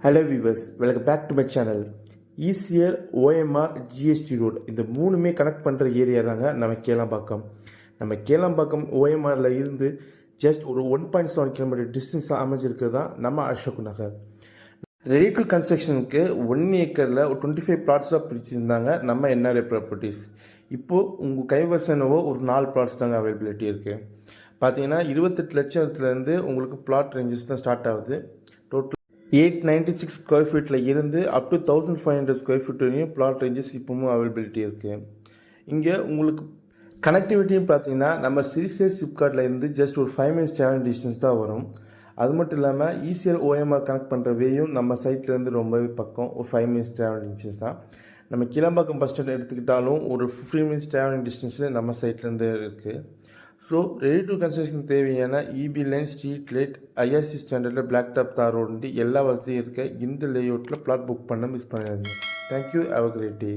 Hello viewers, welcome back to my channel. ECR, OMR, GST road இந்த மூணுமே connect பண்ணுற area தாங்க நம்ம கேளம்பாக்கம். நம்ம கேளம்பாக்கம் ஓஎம்ஆரில் இருந்து ஜஸ்ட் ஒரு 1.7 கிலோமீட்டர் டிஸ்டன்ஸில் அமைஞ்சிருக்கிறது தான் நம்ம அசோக் நகர். ரெடி டு கன்ஸ்ட்ரக்ஷனுக்கு 1 ஏக்கரில் ஒரு 25 பிளாட்ஸாக பிரிச்சுருந்தாங்க நம்ம என்ஆர்ஏ ப்ராப்பர்ட்டிஸ். இப்போது உங்கள் கைவசனவோ ஒரு 4 பிளாட்ஸ் தாங்க அவைலபிலிட்டி இருக்குது. பார்த்தீங்கன்னா 28 லட்சத்துலேருந்து உங்களுக்கு பிளாட் ரேஞ்சஸ் தான் ஸ்டார்ட் ஆகுது. டோட்டல் 896 ஸ்கொயர் ஃபீட்டில் இருந்து அப் டு 1500 ஸ்கொயர் ஃபீட் வரையும் பிளாட் ரேஞ்சஸ் இப்போவும் அவைலபிலிட்டி இருக்குது. இங்கே உங்களுக்கு கனெக்டிவிட்டின்னு பார்த்தீங்கன்னா நம்ம சிறுசேர் சிப்கார்ட்டில் இருந்து ஜஸ்ட் ஒரு 5 minutes ட்ராவல் டிஸ்டன்ஸ் தான் வரும். அது மட்டும் இல்லாமல் ஈசிஆர் ஓஎம்ஆர் கனெக்ட் பண்ணுற வேயும் நம்ம சைட்லேருந்து ரொம்பவே பக்கம், ஒரு 5 minutes ட்ராவல் டிஸ்டன்ஸ் தான். நம்ம கிளம்பாக்கம் பஸ் ஸ்டாண்ட் எடுத்துக்கிட்டாலும் ஒரு 15 minutes ட்ராவலிங் டிஸ்டன்ஸில் நம்ம சைட்லேருந்து இருக்குது. ஸோ ரெடி டு கன்ஸ்ட்ரக்ஷன் தேவையான EB line, street light, IRC ஸ்டாண்டர்டில் பிளாக் டாப் தார் ரோடு எல்லா வசதியும் இருக்க இந்த லேஅவுட்டில் பிளாட் புக் பண்ண மிஸ் பண்ணிடாதீங்க. Thank you. Have a great day.